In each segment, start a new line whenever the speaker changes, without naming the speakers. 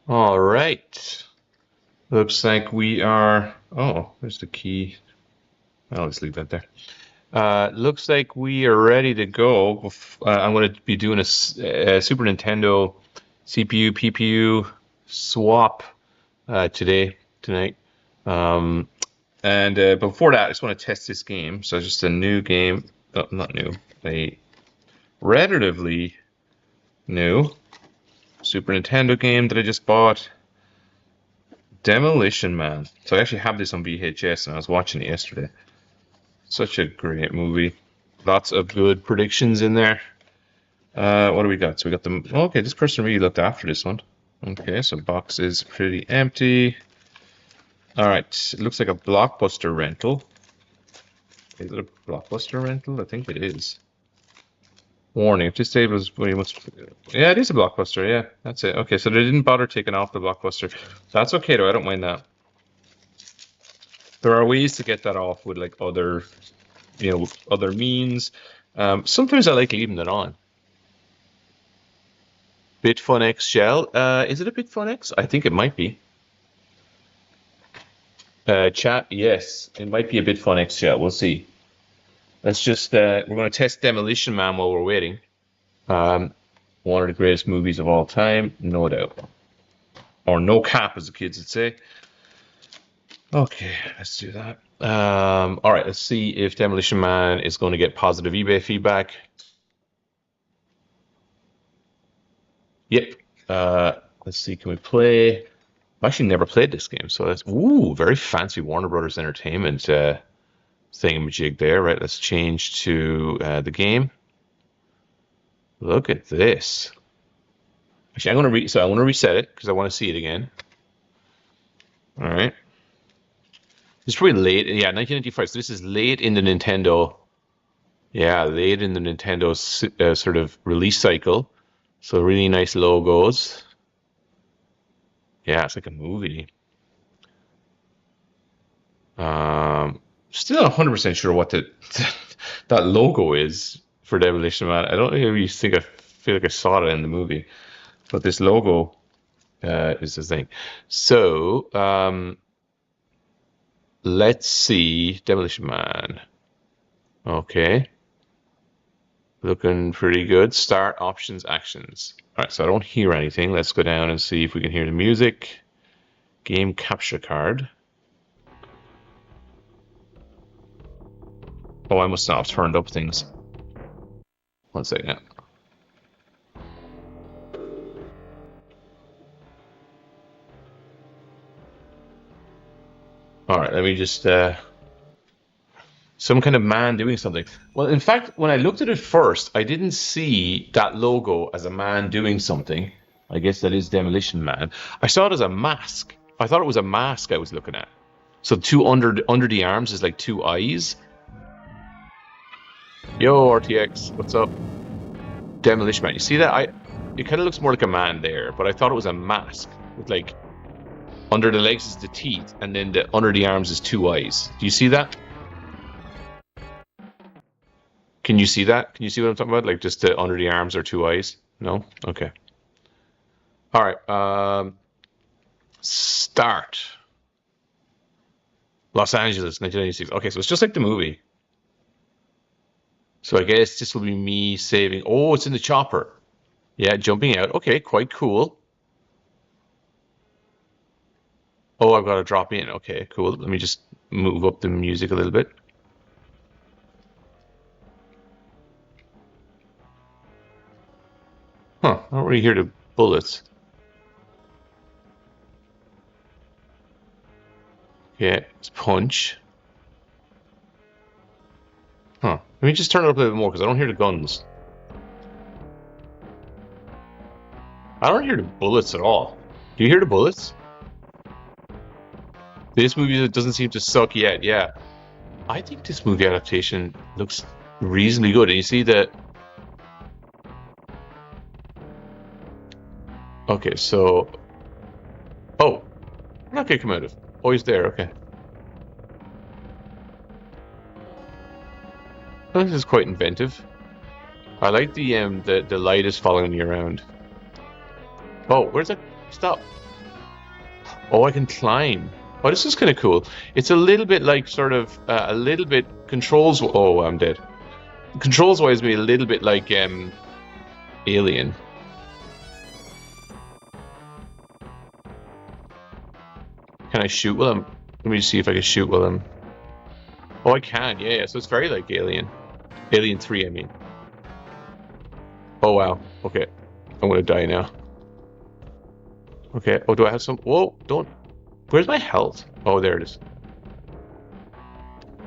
All right. Looks like we are. Oh, there's the key. I'll just leave that there. Looks like we are ready to go. I'm going to be doing a Super Nintendo CPU PPU swap tonight. Um, and before that, I just want to test this game. So just a new game. Oh, not new. A relatively new Super Nintendo game that I just bought. Demolition Man. So I actually have this on VHS and I was watching it yesterday. Such a great movie. Lots of good predictions in there. What do we got? So we got the. Okay, this person really looked after this one. Okay, so box is pretty empty. All right, it looks like a Blockbuster rental. Is it a Blockbuster rental? I think it is. Warning: if this table is very much. Yeah, it is a Blockbuster. Yeah, that's it. Okay, so they didn't bother taking off the Blockbuster. That's okay though. I don't mind that. There are ways to get that off with like other means. Sometimes I like leaving it on. Bitfunx shell. Is it a Bitfunx? I think it might be. Chat, yes, it might be a Bitfunx shell. We'll see. Let's just we're going to test Demolition Man while we're waiting. Um, One of the greatest movies of all time, no doubt, or no cap, as the kids would say. Okay, let's do that. All right, let's see if Demolition Man is going to get positive eBay feedback. Yep. Let's see. Can we play? I've actually never played this game, so that's very fancy Warner Brothers Entertainment thingamajig there. Right. Let's change to the game. Look at this. Actually, I want to reset it because I want to see it again. All right. It's pretty late. Yeah, 1995. So this is late in the Nintendo. Yeah, late in the Nintendo sort of release cycle. So really nice logos. Yeah, it's like a movie. Still 100% sure what that logo is for Demolition Man. I don't really think I feel like I saw it in the movie, but this logo is the thing. So let's see Demolition Man. Okay, looking pretty good. Start options actions. All right, so I don't hear anything. Let's go down and see if we can hear the music. Game capture card. Oh, I must not have turned up things. One second. All right, let me just some kind of man doing something. Well, in fact, when I looked at it first, I didn't see that logo as a man doing something. I guess that is Demolition Man. I saw it as a mask. I thought it was a mask I was looking at. So two under the arms is like two eyes. Yo, RTX, what's up? Demolition Man. You see that? It kind of looks more like a man there, but I thought it was a mask with like under the legs is the teeth, and then under the arms is two eyes. Do you see that? Can you see that? Can you see what I'm talking about? Like just the under the arms are two eyes? No? Okay. All right. Start. Los Angeles, 1996. Okay, so it's just like the movie. So I guess this will be me saving. Oh, it's in the chopper. Yeah, jumping out. Okay, quite cool. Oh, I've got to drop in. Okay, cool. Let me just move up the music a little bit. Huh, I don't really hear the bullets. Okay, it's punch. Huh. Let me just turn it up a little bit more because I don't hear the guns. I don't hear the bullets at all. Do you hear the bullets? This movie doesn't seem to suck yet. Yeah, I think this movie adaptation looks reasonably good. And you see that. Okay, so. Oh, not gonna come out of. Oh, he's there. Okay. Oh, this is quite inventive. I like the light is following me around. Oh, where's that? Stop. Oh, I can climb. Oh, this is kind of cool. It's a little bit like sort of a little bit controls. Oh, I'm dead. Controls wise, me a little bit like Alien. Can I shoot with him? Let me just see if I can shoot with him. Oh, I can. Yeah. So it's very like Alien. Alien 3, I mean. Oh wow. Okay, I'm gonna die now. Okay. Oh, do I have some? Whoa! Don't. Where's my health? Oh, there it is.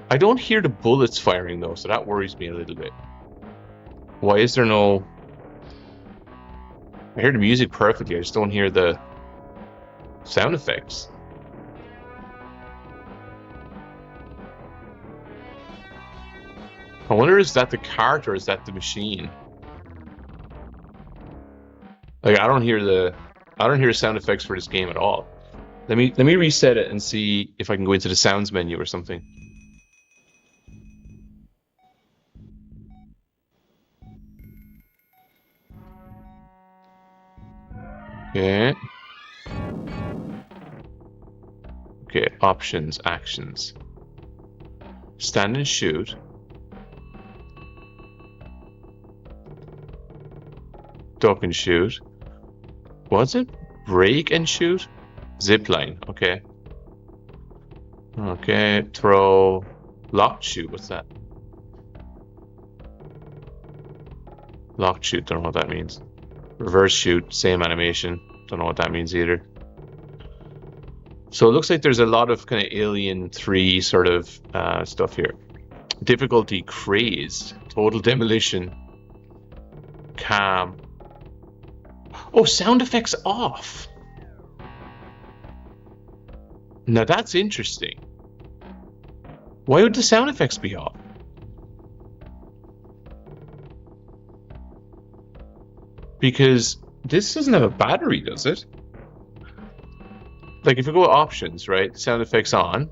I don't hear the bullets firing though, so that worries me a little bit. Why is there no... I hear the music perfectly, I just don't hear the sound effects. I wonder, is that the cart or is that the machine? Like, I don't hear sound effects for this game at all. Let me reset it and see if I can go into the sounds menu or something. Okay. Okay, options, actions. Stand and shoot. Duck and shoot. What's it? Break and shoot? Zipline, okay. Okay, throw. Locked shoot, what's that? Locked shoot, don't know what that means. Reverse shoot, same animation. Don't know what that means either. So it looks like there's a lot of kind of Alien 3 sort of stuff here. Difficulty crazed. Total demolition. Calm. Oh, sound effects off. Now that's interesting. Why would the sound effects be off? Because this doesn't have a battery, does it? Like if we go to options, right? Sound effects on.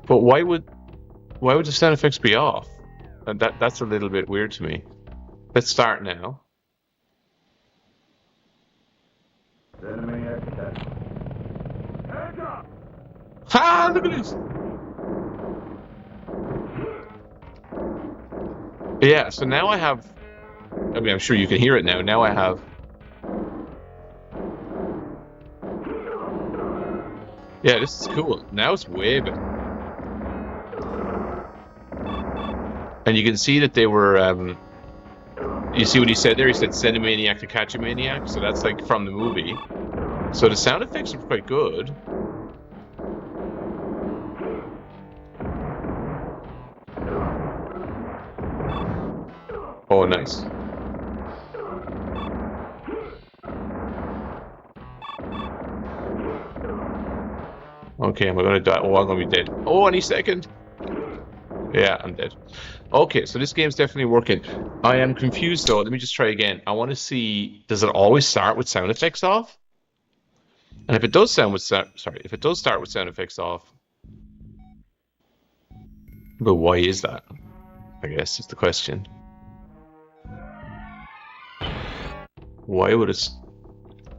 But why would the sound effects be off? That's a little bit weird to me. Let's start now. Ha! Look at this! Yeah, so now I have... I mean, I'm sure you can hear it now. Now I have... Yeah, this is cool. Now it's way better. And you can see that they were... you see what he said there? He said, send a maniac to catch a maniac. So that's like from the movie. So the sound effects are quite good. Oh, nice. Okay, am I gonna die? Oh, I'm gonna be dead. Oh, any second. Yeah, I'm dead. Okay, so this game's definitely working. I am confused though. Let me just try again. I want to see, does it always start with sound effects off? And if it does start with sound effects off, but why is that? I guess is the question. Why would it?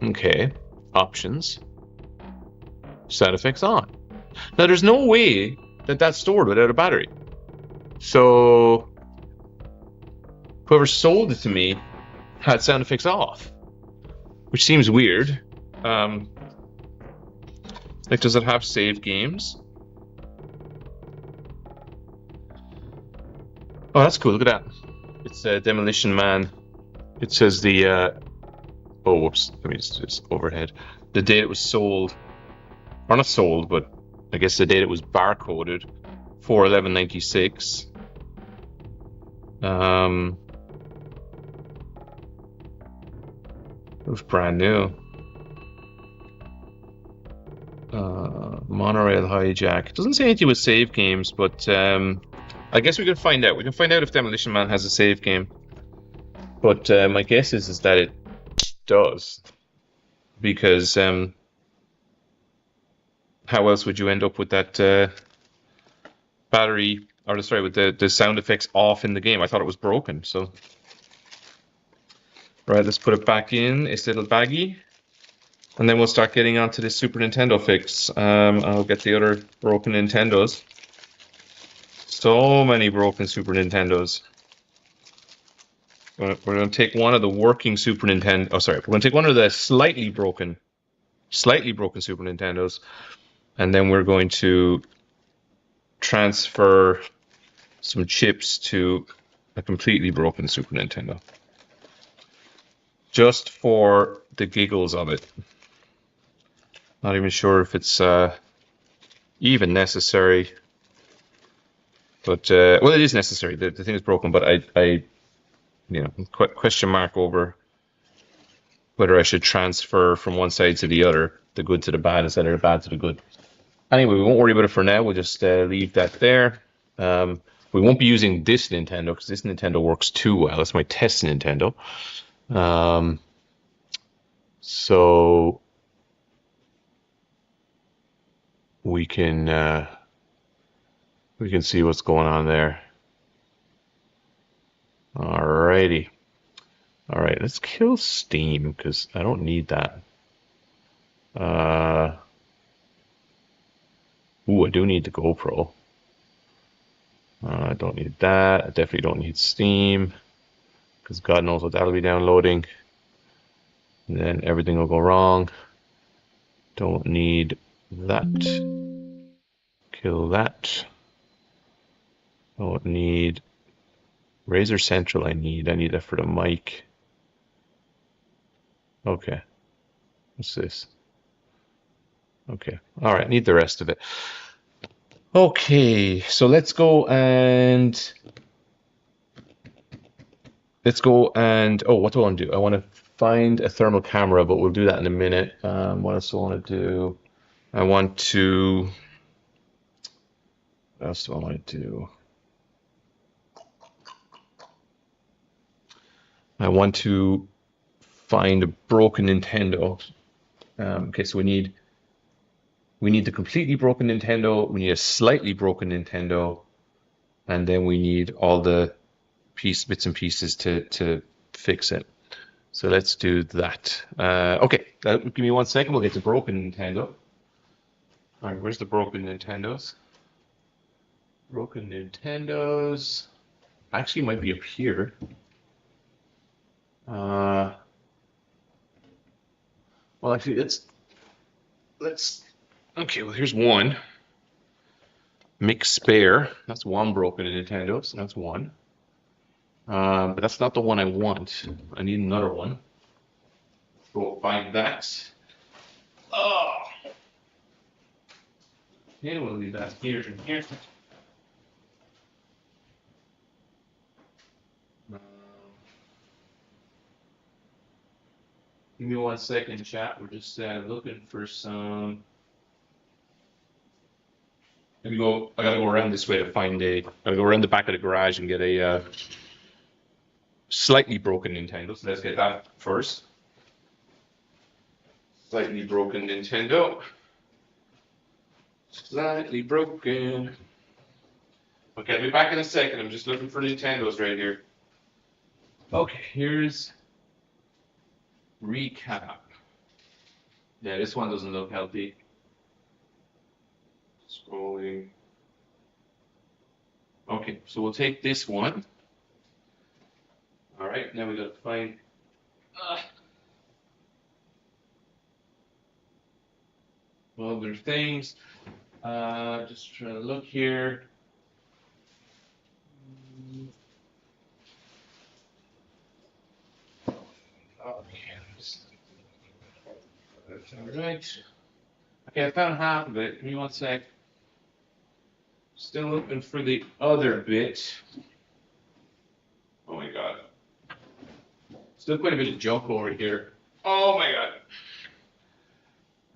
Okay, options. Sound effects on. Now there's no way that that's stored without a battery. So whoever sold it to me had sound effects off, which seems weird. Like, does it have save games? Oh, that's cool. Look at that. It's Demolition Man. It says the oh, whoops. Let me just do this overhead. The date it was sold. Or not sold, but I guess the date it was barcoded, 4/11/96. It was brand new. Monorail hijack. It doesn't say anything with save games, but I guess we can find out. We can find out if Demolition Man has a save game. But my guess is that it does, because how else would you end up with that battery, or sorry, with the sound effects off in the game? I thought it was broken. So, right, let's put it back in its little baggie. And then we'll start getting onto this Super Nintendo fix. I'll get the other broken Nintendos. So many broken Super Nintendos. We're going to take one of the working Super Nintendo. Oh, sorry. We're going to take one of the slightly broken Super Nintendos, and then we're going to transfer some chips to a completely broken Super Nintendo. Just for the giggles of it. Not even sure if it's even necessary. But, well, it is necessary. The thing is broken, but I you know, question mark over whether I should transfer from one side to the other, the good to the bad instead of the bad to the good. Anyway, we won't worry about it for now. We'll just leave that there. We won't be using this Nintendo because this Nintendo works too well. It's my test Nintendo. So we can see what's going on there. Alrighty. All right, let's kill Steam because I don't need that. Ooh, I do need the GoPro. I don't need that. I definitely don't need Steam because God knows what that'll be downloading. And then everything will go wrong. Don't need that. Kill that. Don't need Razer Central. I need that for the mic. Okay. What's this? Okay. All right. Need the rest of it. Okay. So let's go and oh, what do I want to do? I want to find a thermal camera, but we'll do that in a minute. What else do I want to do? What else do I want to do? I want to find a broken Nintendo. Okay, so we need the completely broken Nintendo, we need a slightly broken Nintendo, and then we need all the bits and pieces to fix it. So let's do that. Okay, give me 1 second, we'll get the broken Nintendo. All right, where's the broken Nintendos? Broken Nintendos. Actually, might be up here. Well, actually, let's. Okay, well, here's one. Mix spare. That's one broken Nintendo, so that's one. But that's not the one I want. I need another one. Go find that. Oh. Okay, we'll leave that here and here. Give me 1 second, chat. We're just looking for some. I gotta go around this way to find I gotta go around the back of the garage and get a slightly broken Nintendo. So let's get that first. Slightly broken Nintendo. Slightly broken. Okay, I'll be back in a second. I'm just looking for Nintendos right here. Okay, here's recap. Yeah, this one doesn't look healthy. Scrolling. Okay, so we'll take this one. All right, now we gotta find. Other things. Just trying to look here. Okay, that's all right. Okay, I found half of it. Give me 1 sec. Still looking for the other bit. Oh my god. Still quite a bit of junk over here. Oh my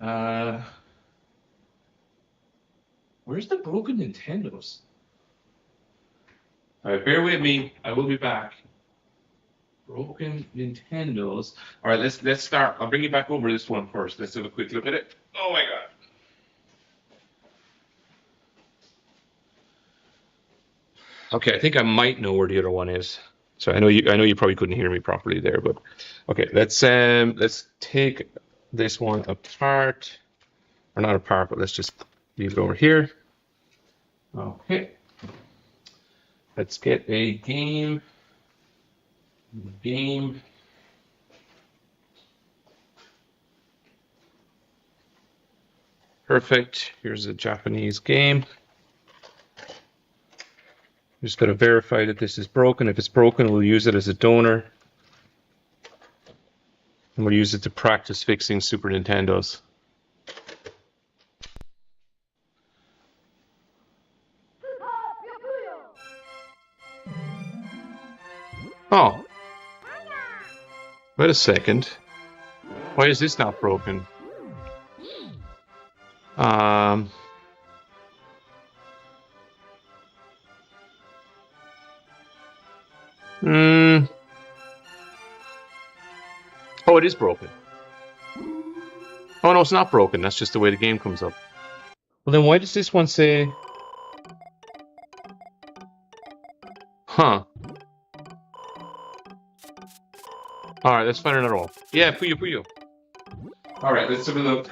god. Where's the broken Nintendos? All right, bear with me. I will be back. Broken Nintendos. All right, let's start. I'll bring you back over this one first. Let's have a quick look at it. Oh my god. Okay, I think I might know where the other one is. So I know you probably couldn't hear me properly there, but okay, let's take this one apart, or not apart, but let's just leave it over here. Okay. Let's get a game. Game. Perfect. Here's a Japanese game. Just got to verify that this is broken. If it's broken, we'll use it as a donor. And we'll use it to practice fixing Super Nintendos. Oh. Wait a second. Why is this not broken? Oh, it is broken. Oh, no, it's not broken. That's just the way the game comes up. Well, then why does this one say... Huh. Alright, let's find another one. Yeah, Puyo Puyo. Alright, let's have a look.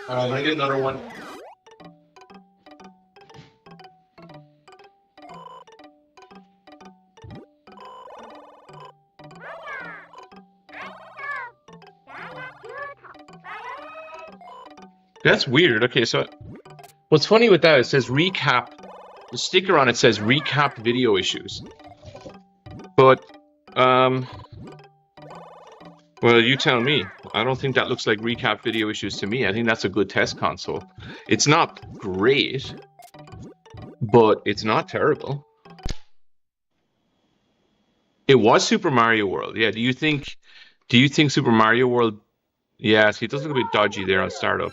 Alright, I'm gonna get another one. That's weird. Okay, so what's funny with that, it says recap. The sticker on it says recap video issues. But, well, you tell me. I don't think that looks like recap video issues to me. I think that's a good test console. It's not great, but it's not terrible. It was Super Mario World. Yeah, do you think Super Mario World... Yeah, see, it does look a bit dodgy there on startup.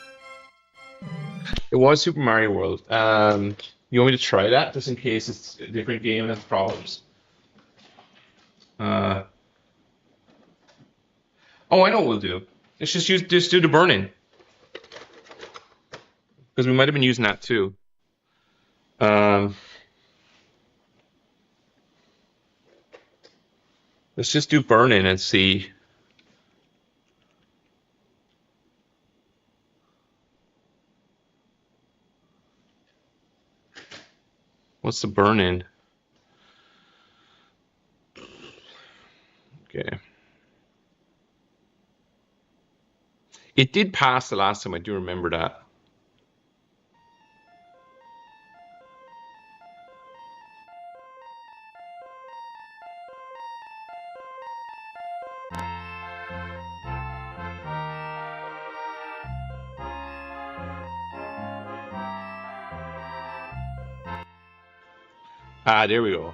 It was Super Mario World. You want me to try that, just in case it's a different game and has problems? Oh, I know what we'll do. Let's just do the burn-in. Because we might have been using that too. Let's just do burn-in and see. What's the burn-in? Okay. It did pass the last time, I do remember that. Ah, there we go.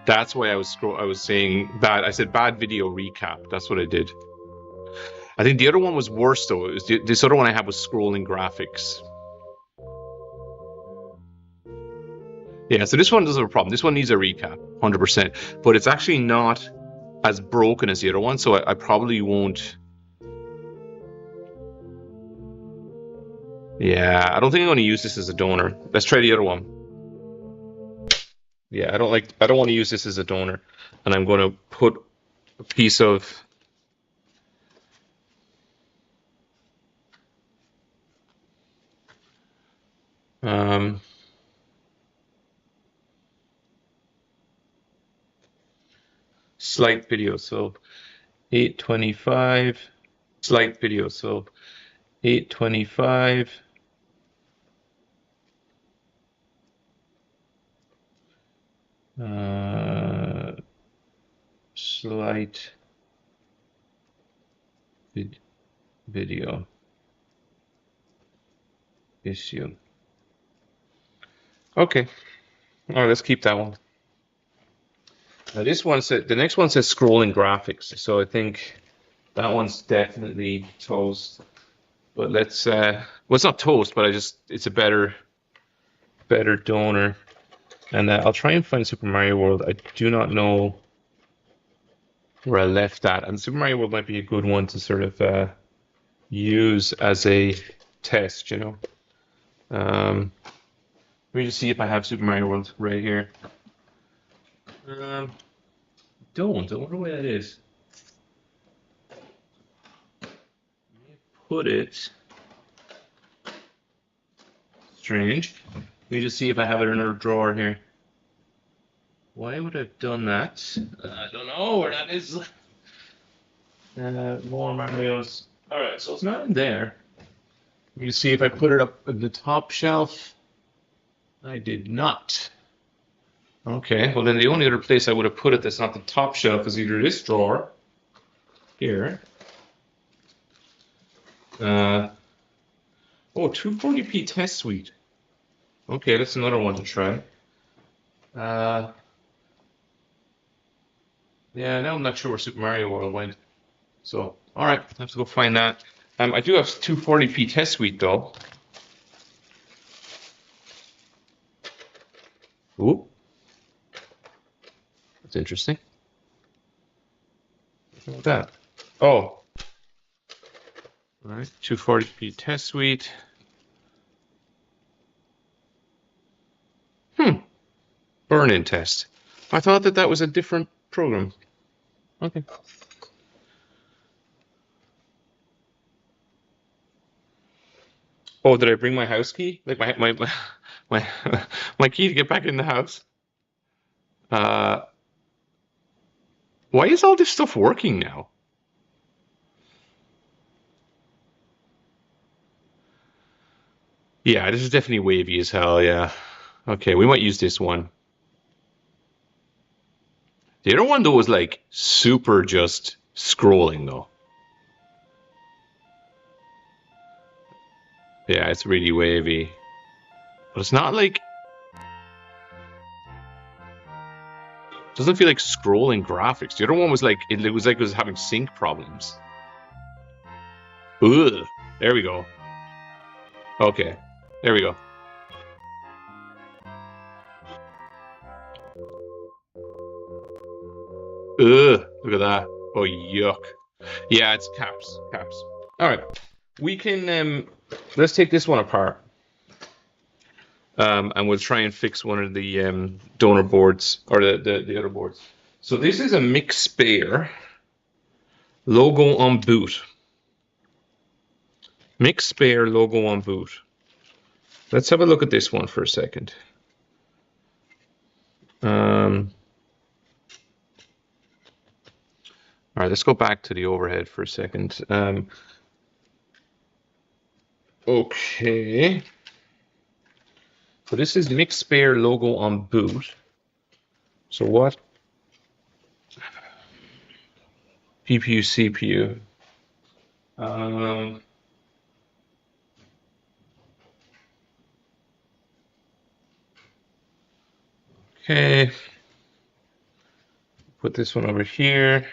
That's why I was saying bad. I said bad video recap. That's what I did. I think the other one was worse though. It was this other one I had was scrolling graphics. Yeah, so this one doesn't have a problem. This one needs a recap, 100%. But it's actually not as broken as the other one, so I probably won't. Yeah, I don't think I'm going to use this as a donor. Let's try the other one. Yeah, I don't want to use this as a donor. And I'm going to put a piece of slight video. So 825 slight video. So 825 slight video issue. Okay. All right, let's keep that one. Now this one said, the next one says scrolling graphics, so I think that one's definitely toast. But let's well, it's not toast, but it's a better donor. And I'll try and find Super Mario World. I do not know where I left that, and Super Mario World might be a good one to sort of use as a test, you know. Let me just see if I have Super Mario World right here. Don't. I wonder where that is. Put it. Strange. Let me just see if I have it in another drawer here. Why would I have done that? I don't know where that is. More Marios. Alright, so it's not in there. You see if I put it up in the top shelf. I did not. Okay, well then the only other place I would have put it that's not the top shelf is either this drawer here. Oh, 240p test suite. Okay, that's another one to try. Yeah, now I'm not sure where Super Mario World went. So, alright, I have to go find that. I do have 240p test suite though. Ooh. That's interesting. What's that? Oh. Alright, 240p test suite. Burn-in test. I thought that was a different program. Okay. Oh, did I bring my house key? Like my my key to get back in the house? Uh, why is all this stuff working now? Yeah, this is definitely wavy as hell, yeah. Okay, we might use this one. The other one though was like super just scrolling though. Yeah, it's really wavy. But it's not like doesn't feel like scrolling graphics. The other one was like it was like it was having sync problems. Ugh. There we go. Okay. There we go. Ugh. Look at that. Oh yuck. Yeah, it's caps. Caps. Alright. We can let's take this one apart. And we'll try and fix one of the donor boards or the other boards. So this is a mix spare logo on boot. Mix spare logo on boot. Let's have a look at this one for a second. All right, let's go back to the overhead for a second. Okay. So this is mix spare logo on boot. So what? PPU, CPU. Okay. Put this one over here.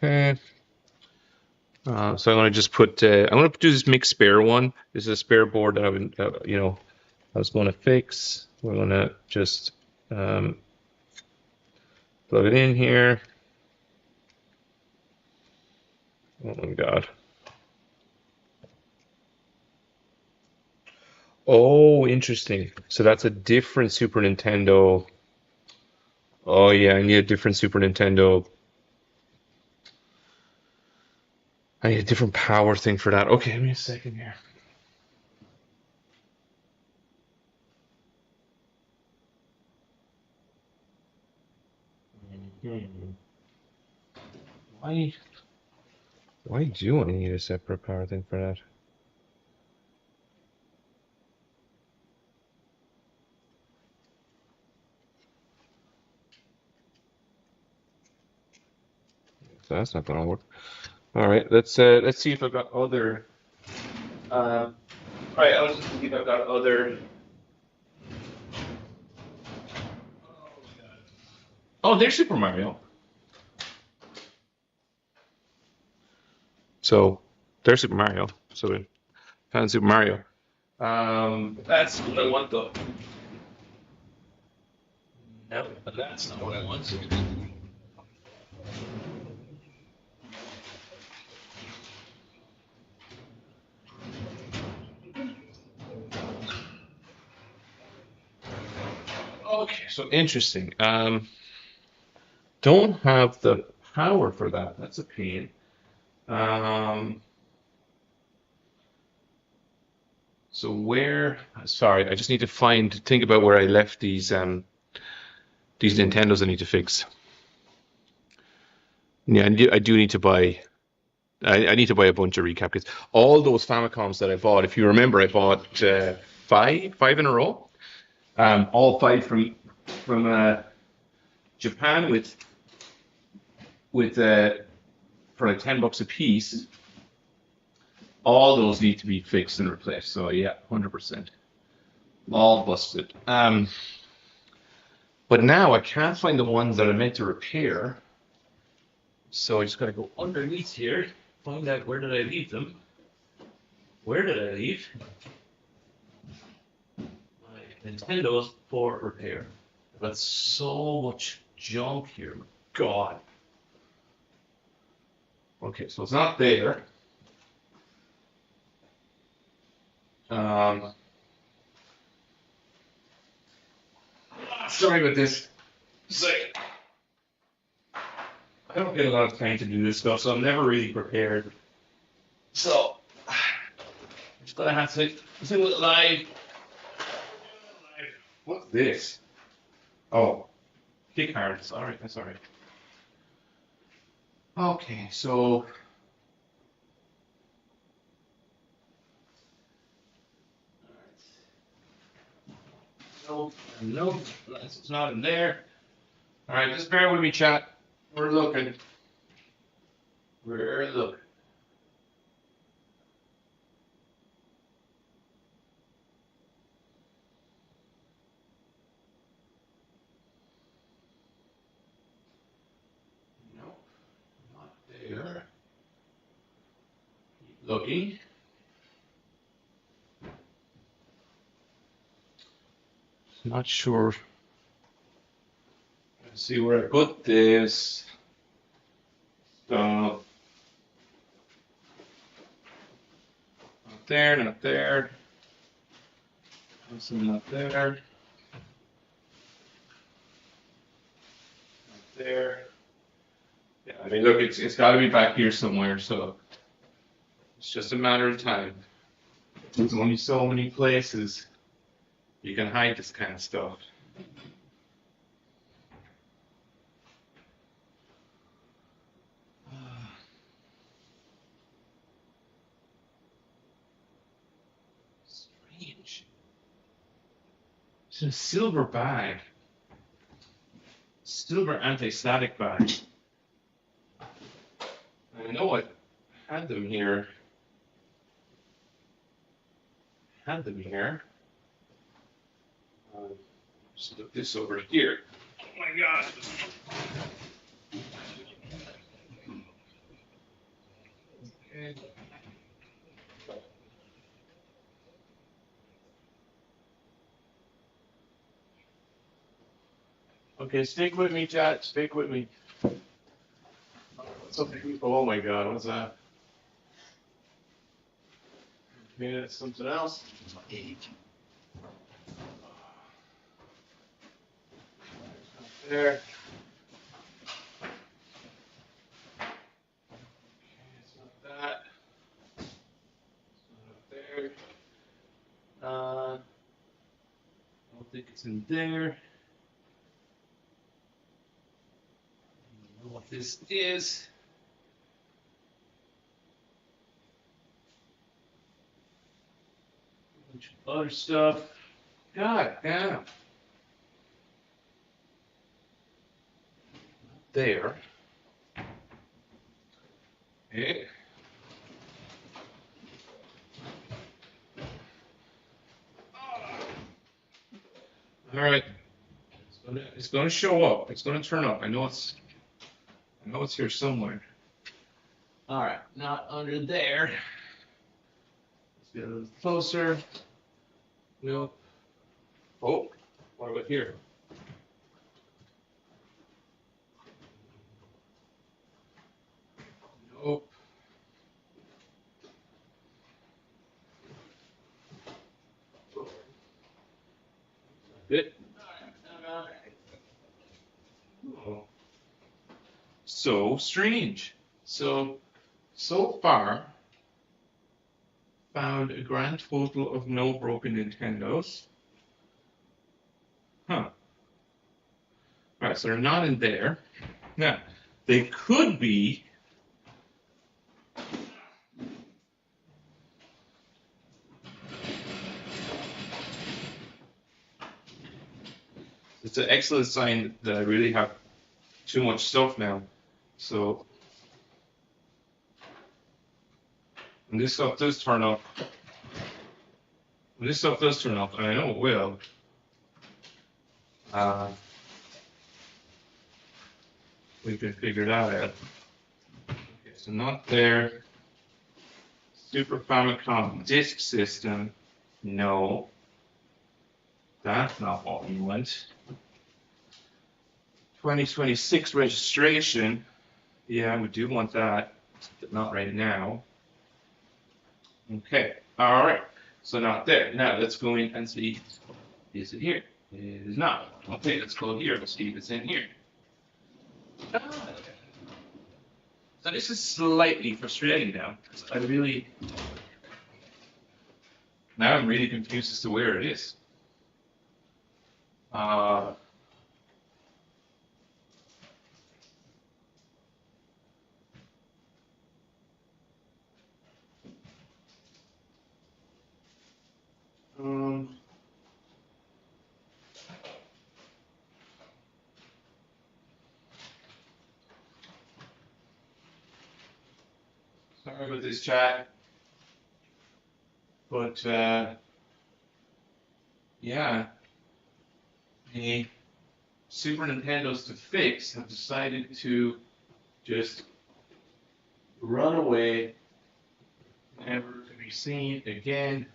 Okay. So I'm gonna just put. I'm gonna do this mix spare one. This is a spare board that I've been, I was going to fix. We're gonna just plug it in here. Oh my God. Oh, interesting. So that's a different Super Nintendo. Oh yeah, I need a different Super Nintendo. I need a different power thing for that. Okay, give me a second here. Why? Why do I need a separate power thing for that? So that's not gonna work. All right, let's see if I've got other. All right, I'll just see if I've got other. Oh, there's Super Mario. So there's Super Mario. So we found Super Mario. That's what I want though. No, but that's not what I want. To. Okay, so interesting. Don't have the power for that. That's a pain. Um, so where? Sorry, I just need to think about where I left these Nintendos I need to fix. Yeah, I do need to buy. I need to buy a bunch of recap kits. All those Famicoms that I bought, if you remember, I bought five in a row. All five from Japan with for like $10 a piece. All those need to be fixed and replaced. So yeah, 100%. All busted. But now I can't find the ones that I meant to repair. So I just gotta go underneath here, find out where did I leave them. Where did I leave my Nintendos for repair? I've got so much junk here. God. Okay, so it's not there. Um, Sorry about this. So, I don't get a lot of time to do this stuff, so I'm never really prepared. So, I'm just gonna have to do it live. What's this? Oh, kick cards. All right, that's all right. Okay, so no, no, it's not in there. All right, just bear with me, chat. We're looking. We're looking. No, not there. Keep looking. Not sure. Let's see where I put this stuff. Not there, not there. Also not there. Not there. Yeah, I mean, look, it's got to be back here somewhere, so it's just a matter of time. There's only so many places you can hide this kind of stuff. Strange. It's a silver bag. Silver anti-static bag. I know I had them here. Had them here. Just put this over here. Oh my God. Okay. Okay, stick with me, chat. Stick with me. What's up, people? Oh my God, what's that? Maybe that's something else. There. It's not that. It's not up there. I don't think it's in there. I don't know what this is. A bunch of other stuff. God damn. There. Okay. All right. It's gonna show up. It's gonna turn up. I know it's here somewhere. All right, not under there. Let's get a little closer. Nope. Oh, what about here? Nope. Good. All right, so strange. So far, found a grand total of no broken Nintendos. Huh. Right, so they're not in there. Now, they could be. It's an excellent sign that I really have too much stuff now. So, when this stuff does turn up, and I know it will, we can figure that out. Okay, so not there. Super Famicom disk system, no. That's not what we want. 2026 registration, yeah, we do want that, but not right now. Okay, all right, so not there. Now let's go in and see, is it here? It is not. Okay, let's go here, let's see if it's in here. Ah, so this is slightly frustrating now, because now I'm really confused as to where it is. Sorry about this, chat. But, yeah, the Super Nintendos to fix have decided to just run away, never to be seen again.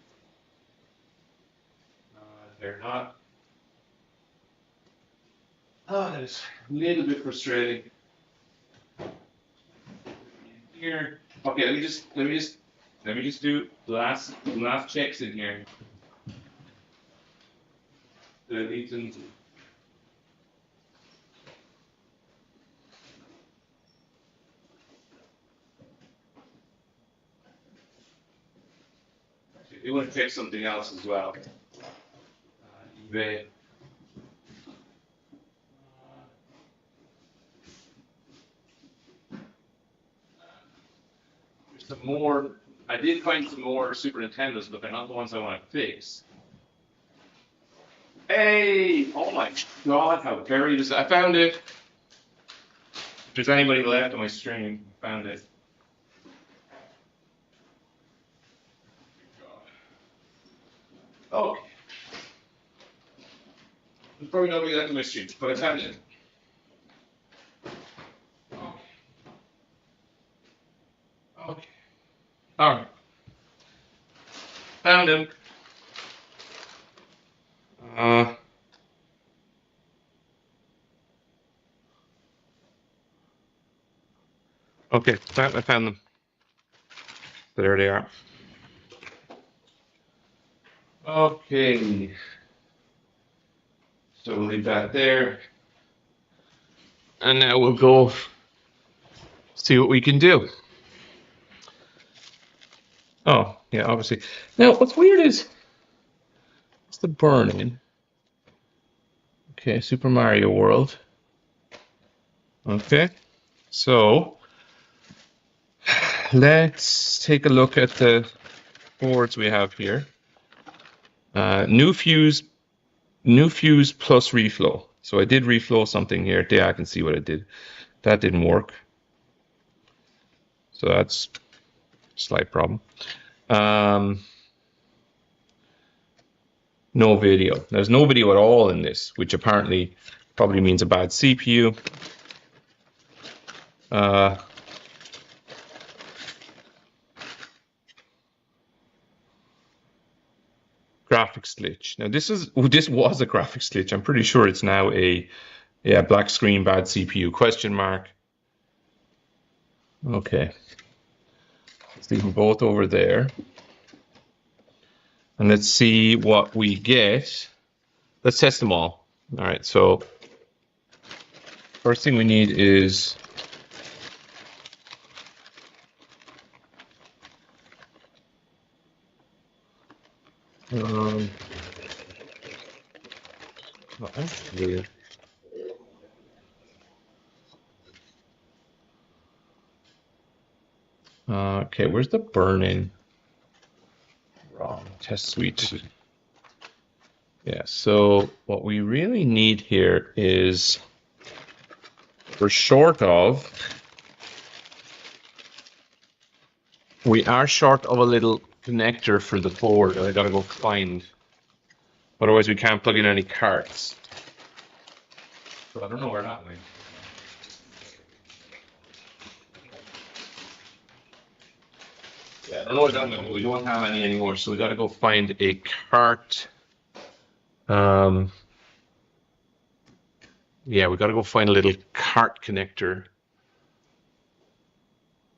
They're not. Oh, that is a little bit frustrating. Here, okay. Let me just do the last checks in here. It want to check something else as well. eBay. There's some more. I did find some more Super Nintendos, but they're not the ones I want to fix. Hey! Oh my God! How buried is that? I found it. If there's anybody left on my stream, I found it. Okay. There's probably nobody left on my stream, but I found it. Okay. All right. Found him. Okay, I found them. There they are. Okay. So we'll leave that there. And now we'll go see what we can do. Oh, yeah, obviously. Now, what's weird is it's the burn-in. Okay, Super Mario World. Okay, so let's take a look at the boards we have here. New fuse plus reflow. So I did reflow something here. Yeah, I can see what I did. That didn't work. So that's a slight problem. No video. There's no video at all in this, which apparently probably means a bad CPU. Graphics glitch. Now this was a graphics glitch. I'm pretty sure it's now a black screen, bad CPU question mark. Okay. Let's leave them both over there. And let's see what we get. Let's test them all. All right, so first thing we need is Oh, that's weird. Okay, where's the burn-in? Wrong. Test suite. Yeah, so what we really need here is we're short of, we are short of a little connector for the board that I gotta go find. Otherwise we can't plug in any cards. So I don't know where that went. Yeah, I don't know where that went, but we don't have any anymore, so we gotta go find a cart. Yeah, we gotta go find a little cart connector.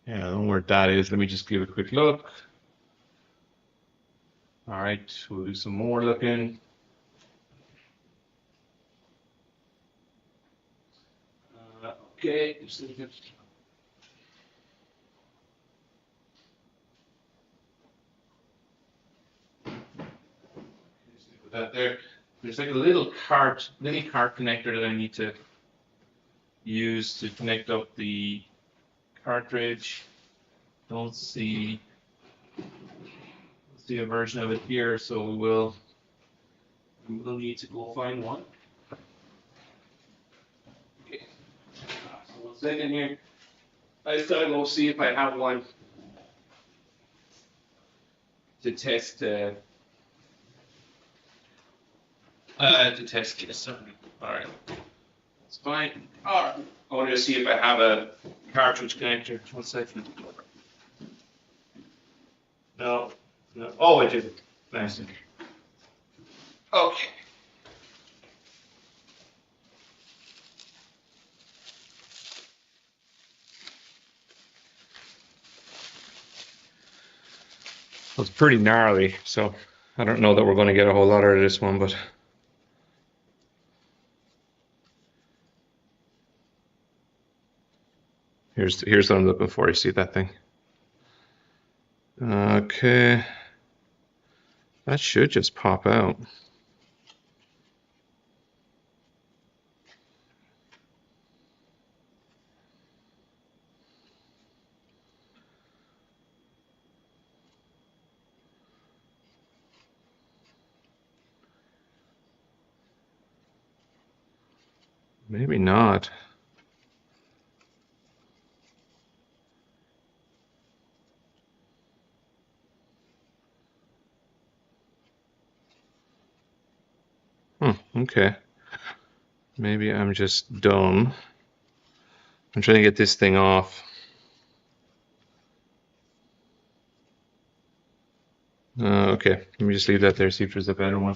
Yeah, I don't know where that is. Let me just give a quick look. All right, we'll do some more looking. Okay, put that there. There's like a little mini cart connector that I need to use to connect up the cartridge. Don't see a version of it here, so we will need to go find one. Okay, so 1 second here. I just gotta go see if I have one to test. Yes. All right, it's fine. All right, I want to see if I have a cartridge connector. 1 second. No, no. Oh, I did. Nice. Okay. Well, it's pretty gnarly, so I don't know that we're going to get a whole lot out of this one, but here's what I'm looking for. You see that thing? Okay. That should just pop out. Maybe not. Okay. Maybe I'm just dumb. I'm trying to get this thing off. Okay, let me just leave that there, see if there's a better one.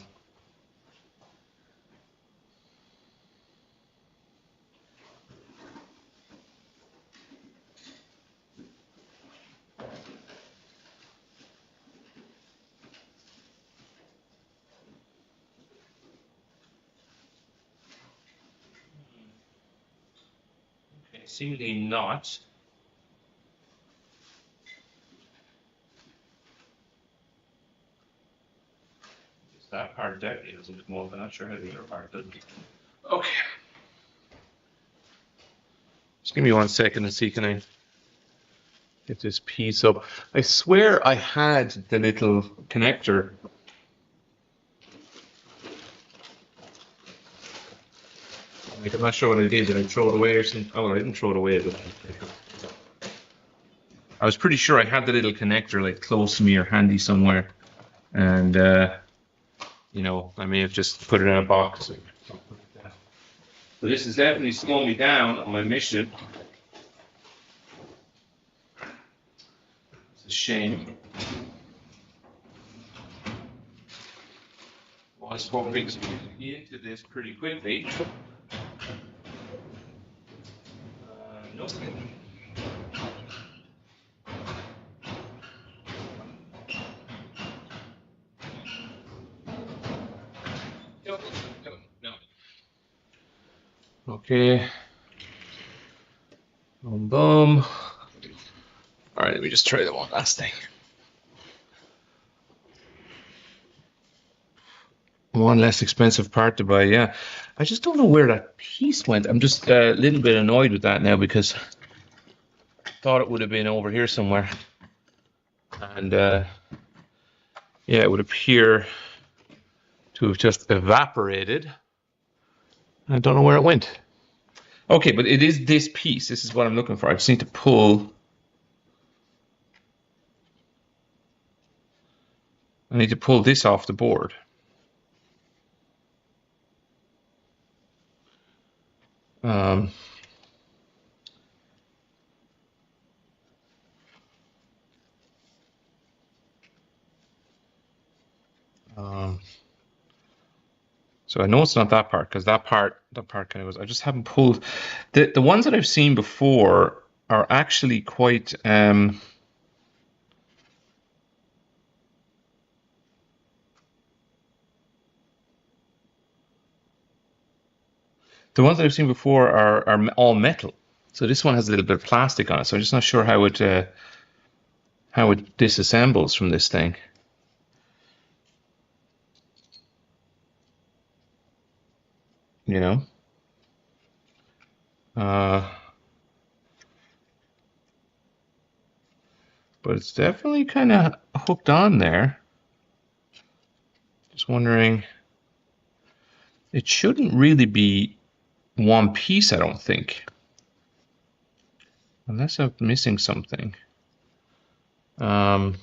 Okay, seemingly not. That part definitely is a bit more, but I'm not sure how the other part does. Okay. Just give me 1 second and see, can I get this piece up? I swear I had the little connector. Like, I'm not sure what I did. Did I throw it away or something? Oh, I didn't throw it away. But I was pretty sure I had the little connector like close to me or handy somewhere. And, you know, I may have just put it in a box. So this is definitely slowing me down on my mission. It's a shame. Well, I was hoping to get into this pretty quickly. No. No. Okay. Boom, boom. All right, let me just try the one last thing. One less expensive part to buy, yeah. I just don't know where that piece went. I'm just a little bit annoyed with that now because I thought it would have been over here somewhere. And yeah, it would appear to have just evaporated. I don't know where it went. Okay, but it is this piece. This is what I'm looking for. I just need to pull. I need to pull this off the board. Um, so I know it's not that part because that part kind of goes. I just haven't pulled. The ones that I've seen before are actually quite. The ones that I've seen before are all metal. So this one has a little bit of plastic on it. So I'm just not sure how it disassembles from this thing. You know. But it's definitely kind of hooked on there. Just wondering. It shouldn't really be one piece, I don't think. Unless I'm missing something. No,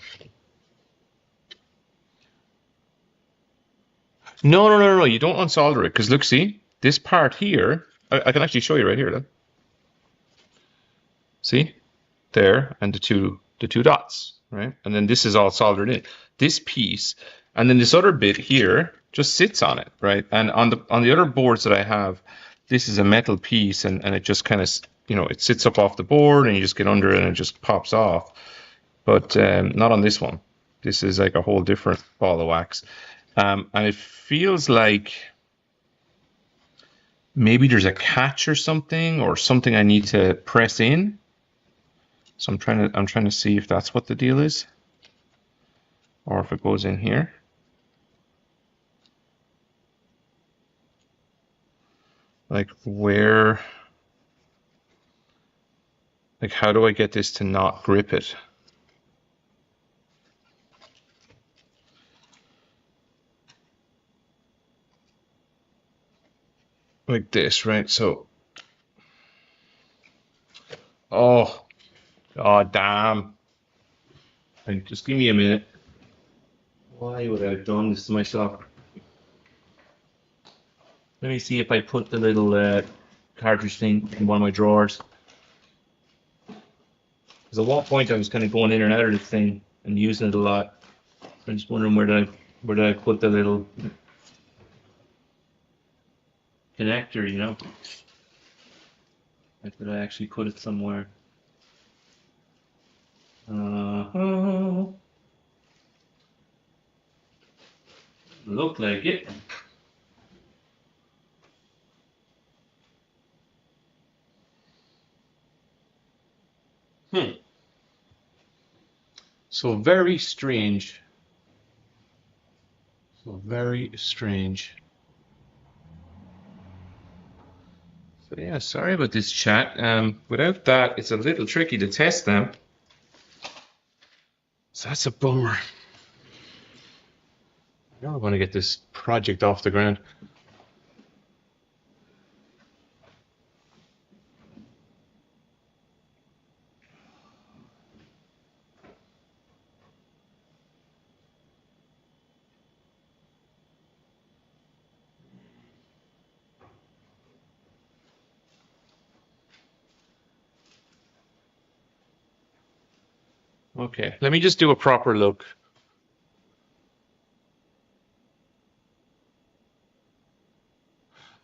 no. You don't unsolder it because look, see this part here. I can actually show you right here. Look. See, there, and the two dots, right? And then this is all soldered in. This piece, and then this other bit here just sits on it, right? And on the other boards that I have, this is a metal piece, and it just kind of, it sits up off the board, and you just get under it, and it just pops off. But not on this one. This is like a whole different ball of wax. And it feels like maybe there's a catch or something I need to press in. So I'm trying to see if that's what the deal is, or if it goes in here. Like where, like how do I get this to not grip it? Like this, right? So, oh damn. Like, just give me a minute. Why would I have done this to myself? Let me see if I put the little cartridge thing in one of my drawers. Because at one point I was kind of going in and out of this thing and using it a lot. I'm just wondering where did I put the little connector, Like, did I actually put it somewhere? Looked like it. So very strange. So very strange. So yeah, sorry about this chat. Without that, it's a little tricky to test them. So that's a bummer. Now I want to get this project off the ground. Okay, let me just do a proper look.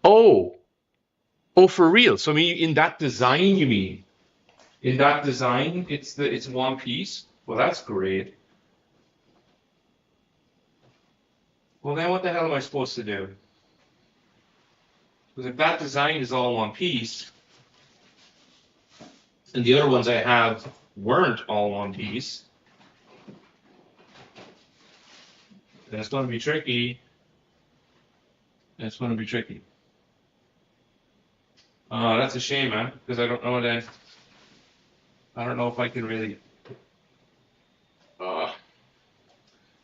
Oh, for real? So I mean, in that design, you mean? In that design, it's one piece. Well, that's great. Well, then what the hell am I supposed to do? Because if that design is all one piece, and the other ones I have weren't all one piece, then it's going to be tricky. It's going to be tricky. That's a shame, man, because I don't know that. I don't know if I can really. Uh,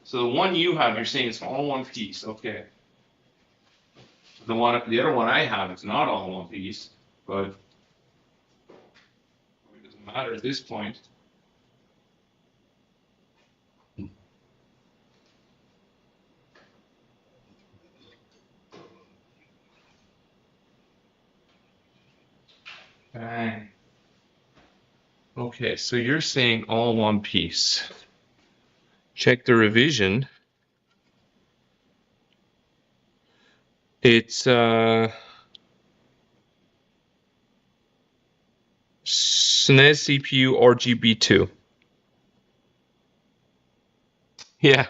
so the one you have, you're saying it's all one piece. Okay. The other one I have, it's not all one piece, but it doesn't matter at this point. Bang. Okay, so you're saying all one piece. Check the revision. It's SNES CPU RGB2. Yeah,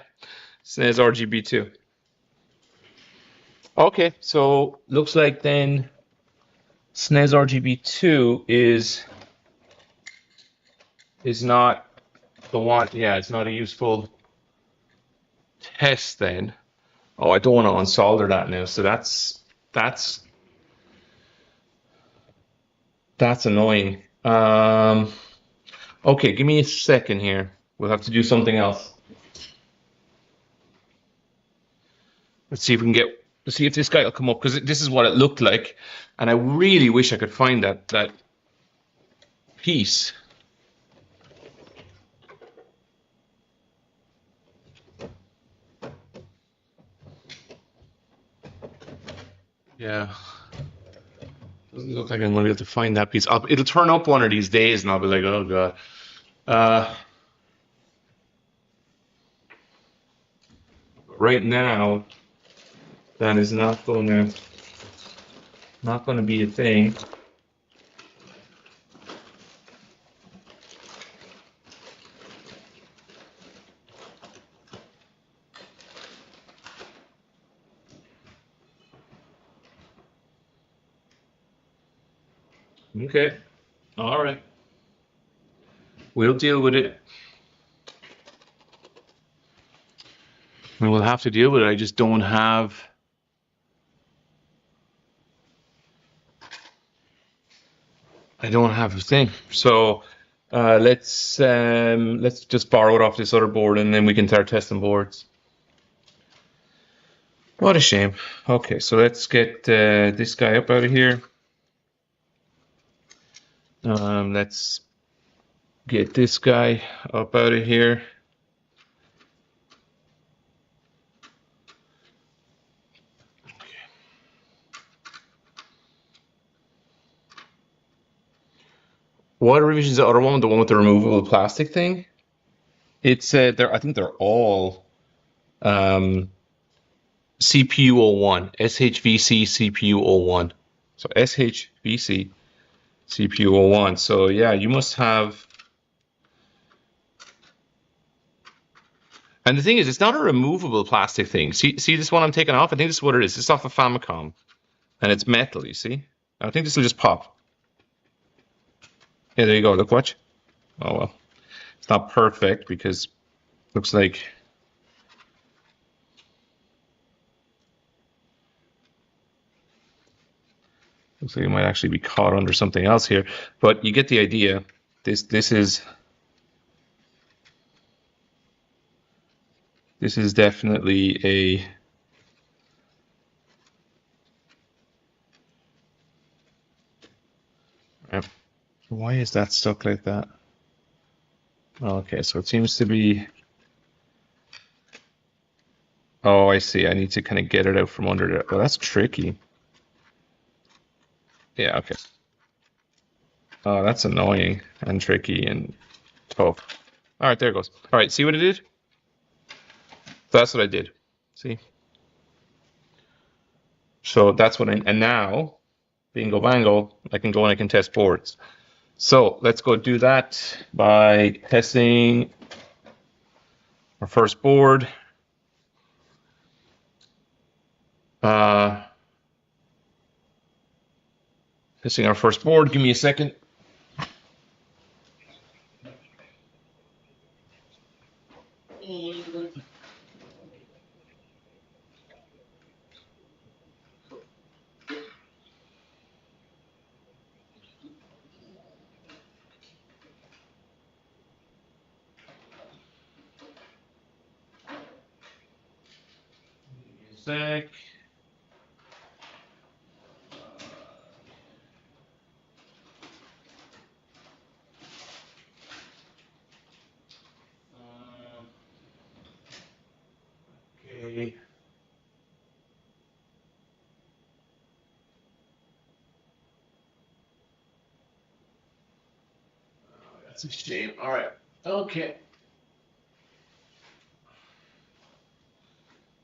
SNES RGB2. Okay, so looks like then SNES RGB2 is not the one. Yeah, it's not a useful test then. Oh, I don't want to unsolder that now. So that's that's annoying. Okay, give me a second here. We'll have to do something else. Let's see if we can get. Let's see if this guy will come up because this is what it looked like, and I really wish I could find that piece. Yeah, doesn't look like I'm gonna be able to find that piece. It'll turn up one of these days, and I'll be like, oh god. Right now, that is not gonna be a thing. Okay, all right, we'll deal with it. We will have to deal with it. I just don't have. I don't have a thing. So let's just borrow it off this other board, and then we can start testing boards. What a shame. Okay, so let's get this guy up out of here. Let's get this guy up out of here. What revision is the other one? The one with the removable plastic thing? It's I think they're all CPU 01, SHVC CPU 01. So SHVC CPU 01. So yeah, you must have. And the thing is, it's not a removable plastic thing. See this one I'm taking off? I think this is what it is. It's off a Famicom, and it's metal. You see? I think this will just pop. Yeah, there you go. Look, watch. Oh well, it's not perfect because it looks like. Looks like it might actually be caught under something else here, but you get the idea. This is definitely a. Why is that stuck like that? Okay, so it seems to be. Oh, I see. I need to kind of get it out from under there. Well, that's tricky. Yeah, okay. Oh, that's annoying and tricky and tough. All right, there it goes. All right, see what it did? That's what I did. See? So that's what and now, bingo bango, I can go and I can test boards. So let's go do that by testing our first board. Testing our first board. Give me a second. sec. Okay. That's a shame. All right. Okay.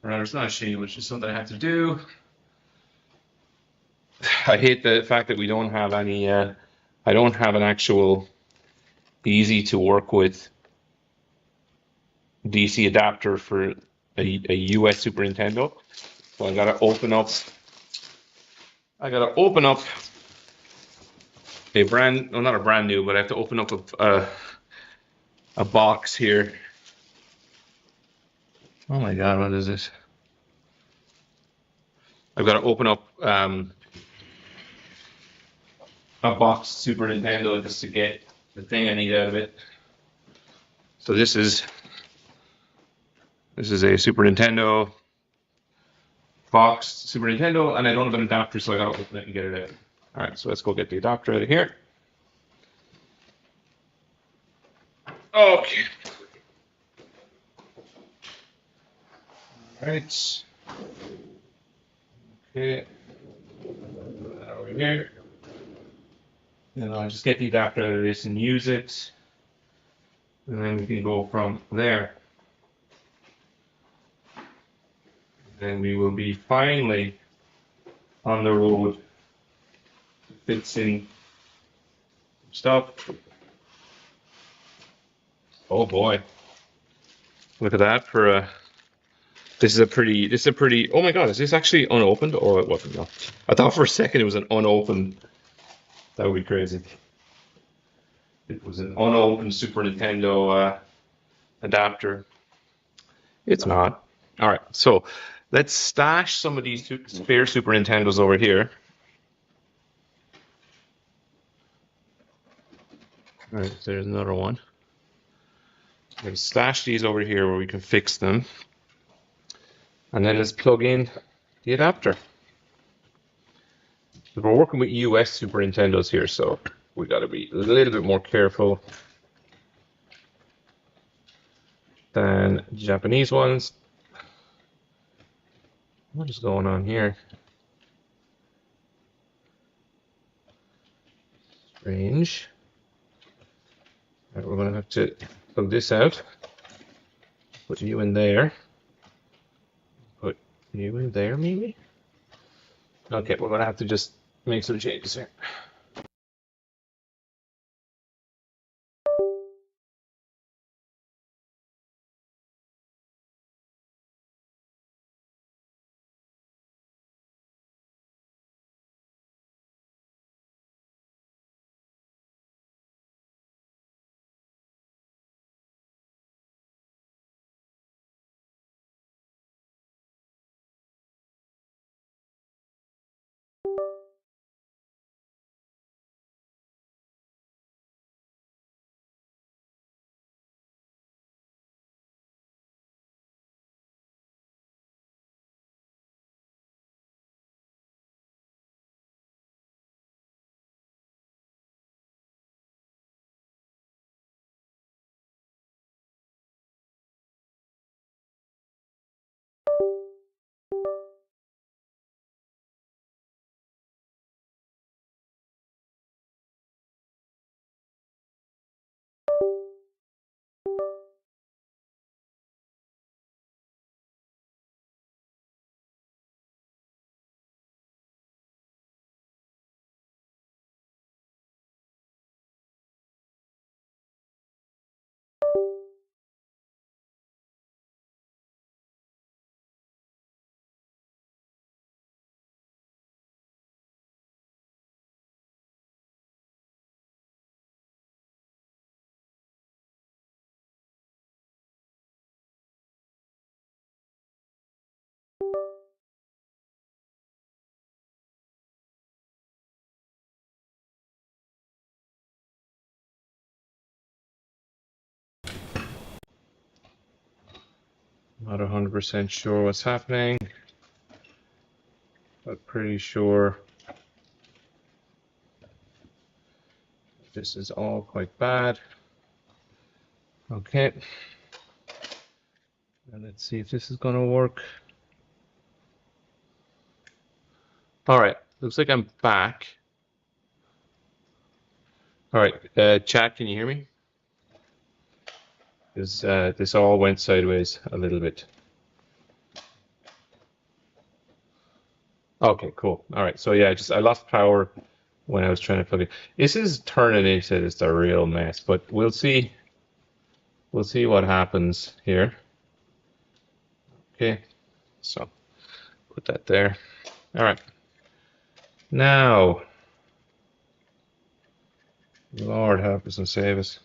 Right, it's not a shame. It's just something I have to do. I hate the fact that we don't have any. I don't have an actual easy to work with DC adapter for a US Super Nintendo. So I gotta open up. I gotta open up a brand. Well, not a brand new, but I have to open up a box here. Oh my God, what is this? I've got to open up a box Super Nintendo just to get the thing I need out of it. So this is a Super Nintendo box, Super Nintendo, and I don't have an adapter, so I gotta open it and get it out. All right, so let's go get the adapter out of here. Okay. All right. Okay. Put that over here. And I'll just get the adapter out of this and use it. And then we can go from there. Then we will be finally on the road to fixing stuff. Oh boy. Look at that for a this is a pretty oh my God, is this actually unopened? Oh, it wasn't. No. I thought for a second it was an unopened. That would be crazy. It was an unopened Super Nintendo adapter. It's not. All right, so let's stash some of these spare Super Nintendos over here. All right, so there's another one. I'm going to stash these over here where we can fix them. And then let's plug in the adapter. We're working with US Super Nintendos here, so we got to be a little bit more careful than Japanese ones. What is going on here? Strange. All right, we're going to have to plug this out. Put you in there. Put you in there, maybe? Okay, we're going to have to just make some changes here. Not 100% sure what's happening. I'm pretty sure this is all quite bad. Okay. And let's see if this is going to work. All right. Looks like I'm back. All right. Chat, can you hear me? This all went sideways a little bit. Okay, cool. All right. So yeah, I lost power when I was trying to plug it. This is turning into just a real mess, but we'll see. We'll see what happens here. Okay. So put that there. All right. Now, Lord help us and save us.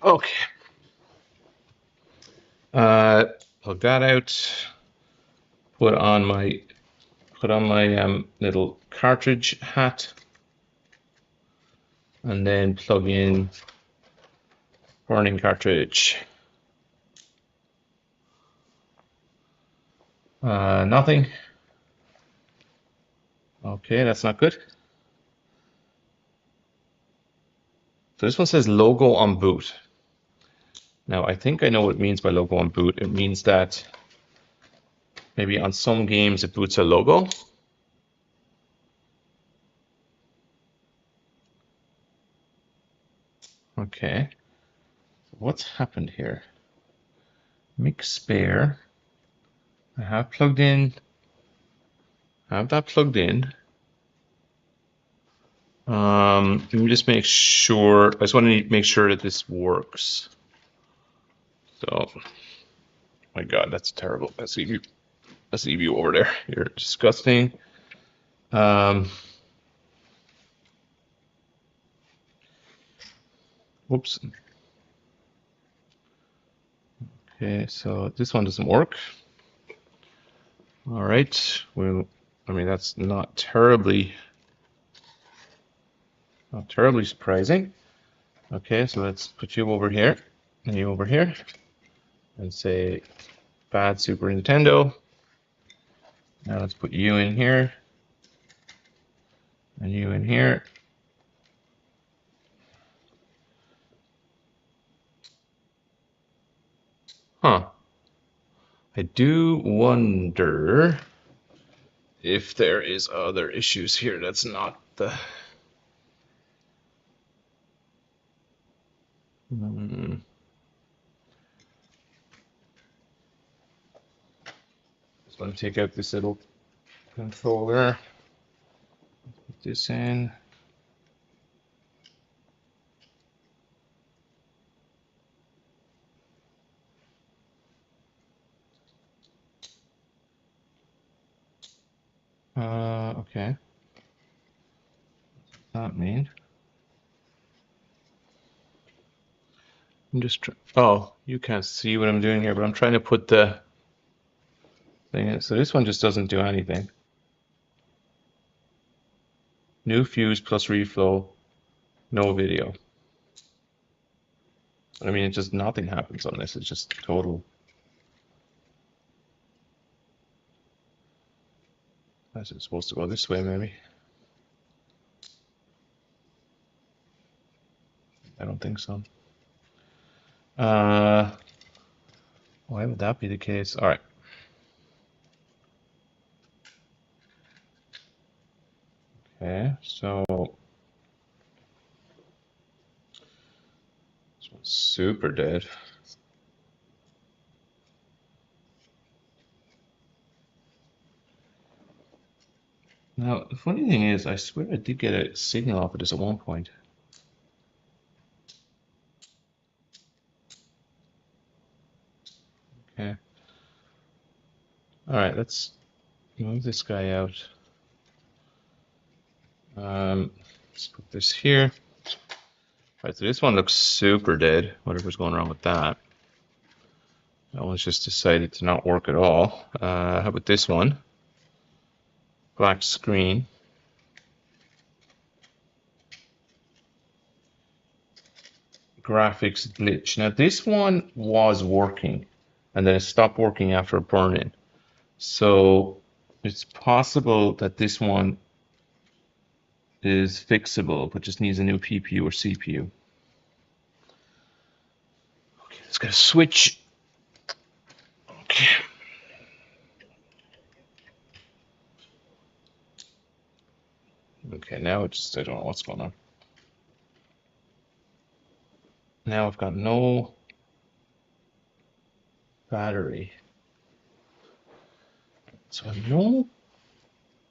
Okay. Plug that out. Put on my little cartridge hat, and then plug in burning cartridge. Nothing. Okay, that's not good. So this one says logo on boot. Now I think I know what it means by logo on boot. It means that maybe on some games it boots a logo. Okay. What's happened here? Mix spare. I have plugged in. I have that plugged in. Let me just make sure. I just want to make sure that this works. So, my God, that's terrible. Let's leave you over there. You're disgusting. Whoops. Okay, so this one doesn't work. All right. Well, I mean, that's not terribly surprising. Okay, so let's put you over here and you over here and say bad Super Nintendo. Now let's put you in here and you in here. Huh. I do wonder if there is other issues here that's not the... Just want to take out this little controller. Put this in. Okay. What does that mean? I'm just oh, you can't see what I'm doing here, but I'm trying to put the thing in. So this one just doesn't do anything. New fuse plus reflow, no video. I mean, it just nothing happens on this. It's just total. Is it supposed to go this way, maybe? I don't think so. Why would that be the case? All right. Okay, so this one's super dead. Now, the funny thing is, I swear I did get a signal off of this at one point. Okay. All right, let's move this guy out. Let's put this here. All right, so this one looks super dead, whatever's going wrong with that. That one's just decided to not work at all. How about this one? Black screen. Graphics glitch. Now this one was working and then it stopped working after a burn-in. So it's possible that this one is fixable, but just needs a new PPU or CPU. Okay, let's get a switch. Okay. Okay, now it's just, I don't know what's going on. Now I've got no battery. So no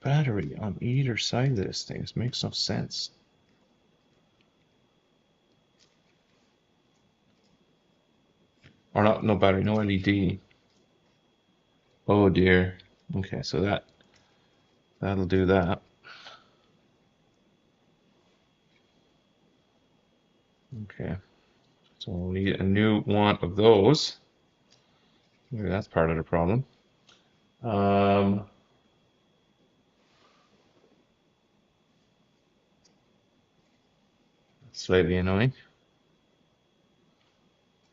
battery on either side of this thing. This makes no sense. Or not, no battery, no LED. Oh dear. Okay, so that'll do that. Okay, so we'll need a new one of those. Maybe that's part of the problem. Slightly annoying.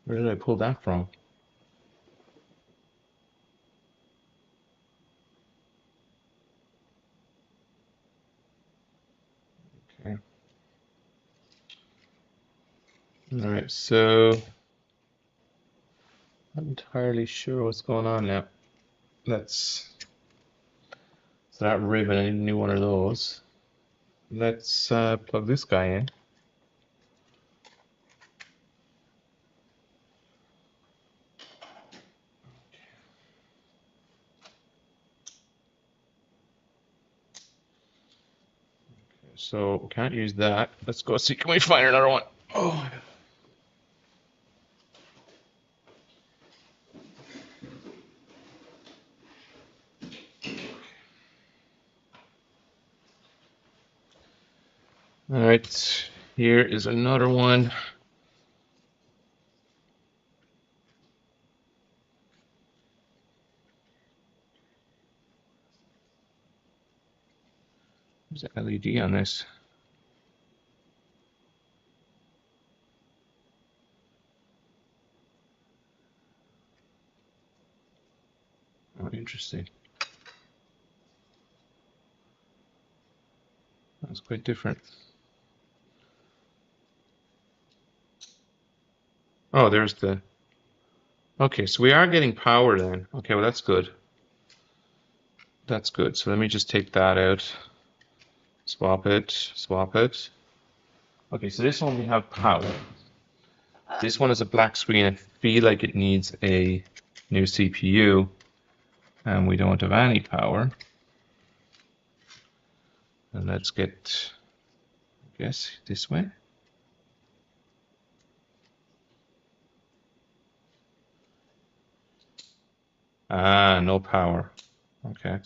Where did I pull that from? Okay. All right, so I'm not entirely sure what's going on now. So that ribbon, I need a new one of those. Let's plug this guy in. So we can't use that. Let's go see. Can we find another one? Oh my God. All right, here is another one. There's an LED on this. Oh, interesting. That's quite different. Oh, there's the. Okay, so we are getting power then. Okay, well that's good. That's good. So let me just take that out. Swap it. Swap it. Okay, so this one we have power. This one is a black screen. I feel like it needs a new CPU, and we don't have any power. And let's get, I guess, this way. Ah, no power. Okay.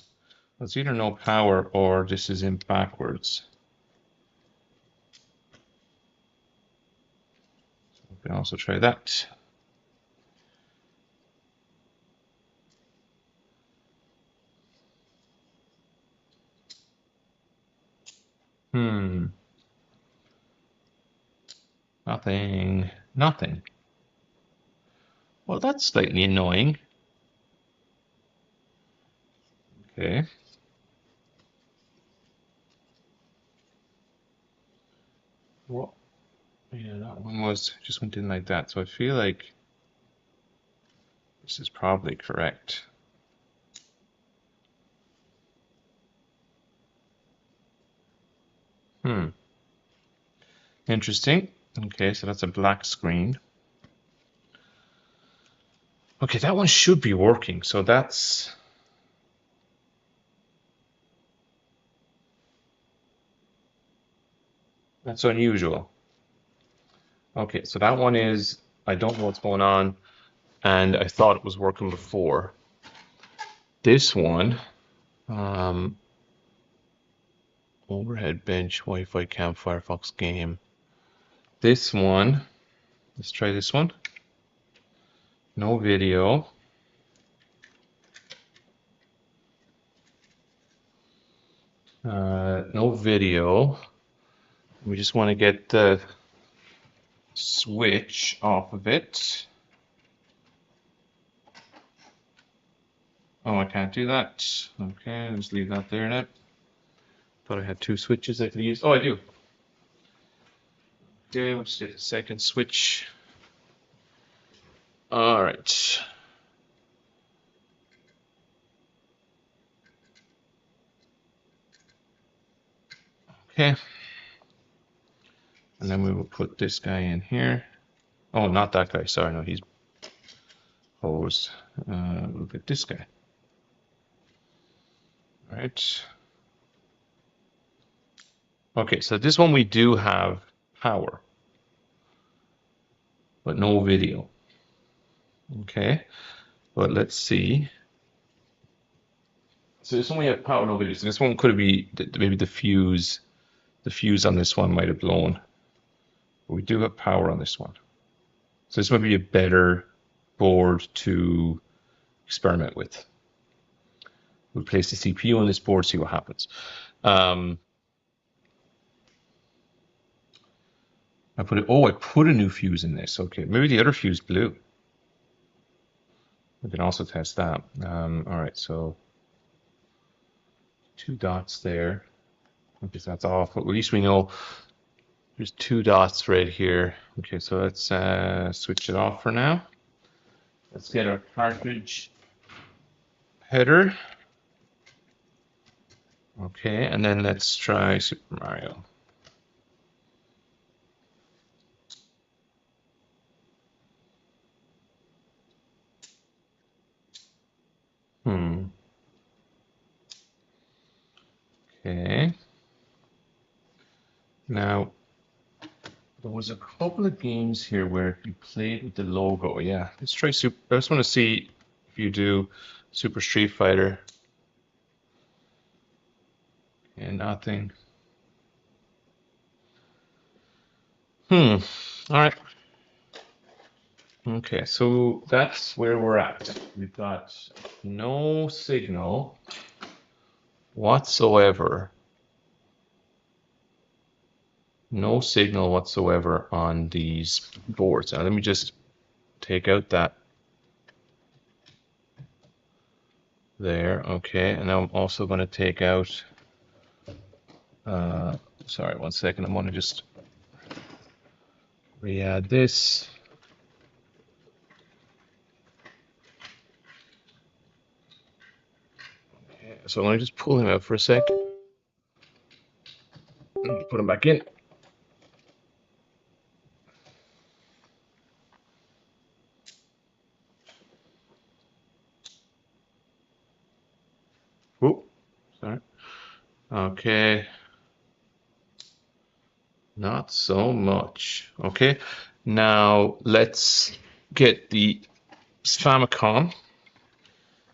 It's either no power or this is in backwards. So we can also try that. Nothing. Nothing. Well, that's slightly annoying. Okay. Well, yeah, that one was just went in like that. So I feel like this is probably correct. Interesting. Okay, so that's a black screen. Okay, that one should be working. So that's unusual. Okay, so that one is, I don't know what's going on, and I thought it was working before. This one, overhead bench, Wi-Fi cam, Firefox game. This one, let's try this one. No video. No video. We just want to get the switch off of it. Oh, I can't do that. Okay, let's leave that there now. Thought I had two switches I could use. Oh, I do. Okay, let's get the second switch. All right. Okay. And then we will put this guy in here. Oh, not that guy. Sorry, no, he's hosed. Look at this guy. All right. Okay, so this one we do have power, but no video. Okay, but let's see. So this one we have power, no video. So this one could be maybe the fuse. The fuse on this one might have blown. But we do have power on this one. So this might be a better board to experiment with. We'll place the CPU on this board, see what happens. I put a new fuse in this. Okay, maybe the other fuse blew. We can also test that. All right, so 2 dots there. Okay, so that's off, but at least we know there's 2 dots right here. Okay, so let's switch it off for now. Let's get our cartridge header. Okay, and then let's try Super Mario. Okay. Now, there was a couple of games here where you played with the logo. Yeah, let's try Super. I just want to see if you do Super Street Fighter. And nothing. All right. Okay, so that's where we're at. We've got no signal whatsoever. No signal whatsoever on these boards. Now let me just take out that there. Okay, and now I'm also going to take out, sorry, 1 second. I'm going to just re-add this. Okay, so I'm going to just pull him out for a sec. Put him back in. Oh, sorry. Okay. Not so much. Okay. Now let's get the Famicom.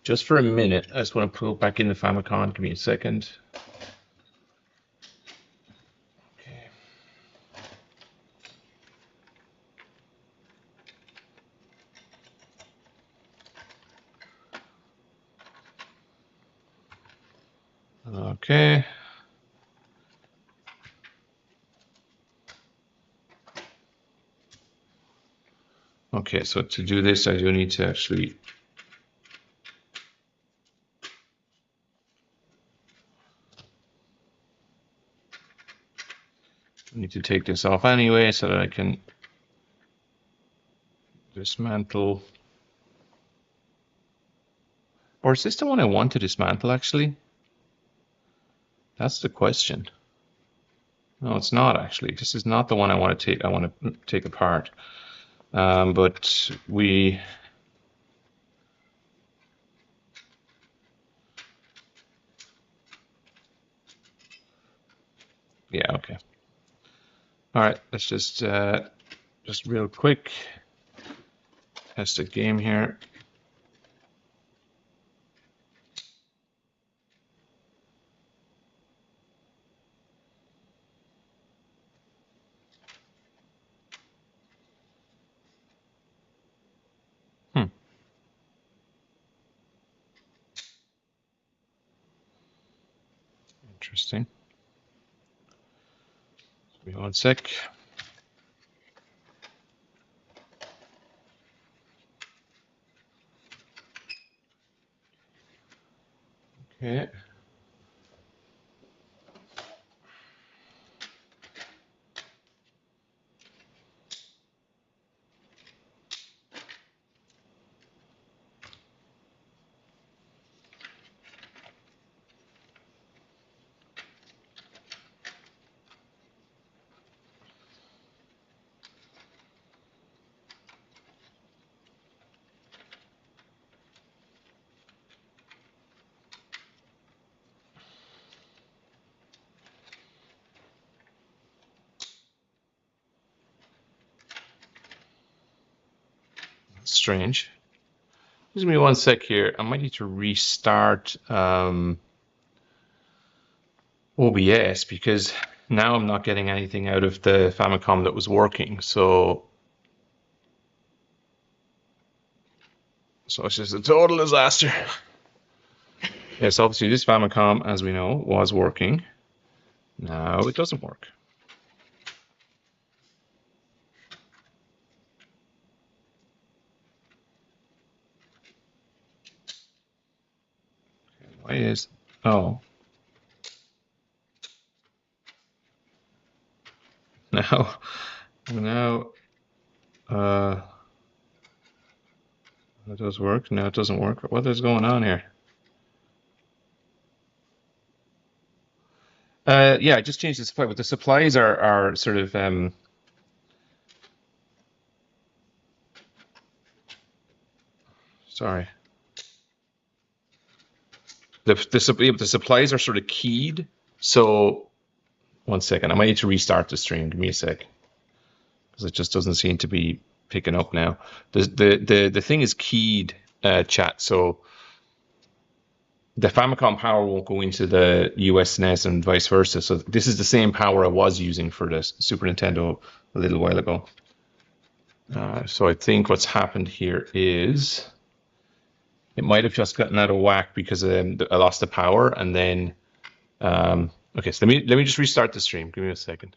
Just for a minute. I just want to pull back in the Famicom. Give me a second. Okay. Okay. Okay, so to do this, I do need to actually take this off anyway so that I can dismantle. Or is this the one I want to dismantle actually? That's the question. No, it's not actually. This is not the one I want to take. I want to take apart. But we. Yeah, okay. All right, let's just real quick test a game here. Interesting. Give me 1 sec. Okay. Strange. Just give me one sec here. I might need to restart OBS because now I'm not getting anything out of the Famicom that was working. So it's just a total disaster. Yes, obviously this Famicom, as we know, was working. Now it doesn't work. Why is... Oh. Now, it does work. No, it doesn't work. What is going on here? Yeah, I just changed the supply, but the supplies are sort of sorry. The supplies are sort of keyed. So one second, I might need to restart the stream. Give me a sec, because it just doesn't seem to be picking up now. The thing is keyed, chat. So the Famicom power won't go into the US SNES and vice versa. So this is the same power I was using for the Super Nintendo a little while ago. So I think what's happened here is it might have just gotten out of whack because I lost the power, and then okay. So let me just restart the stream. Give me a second.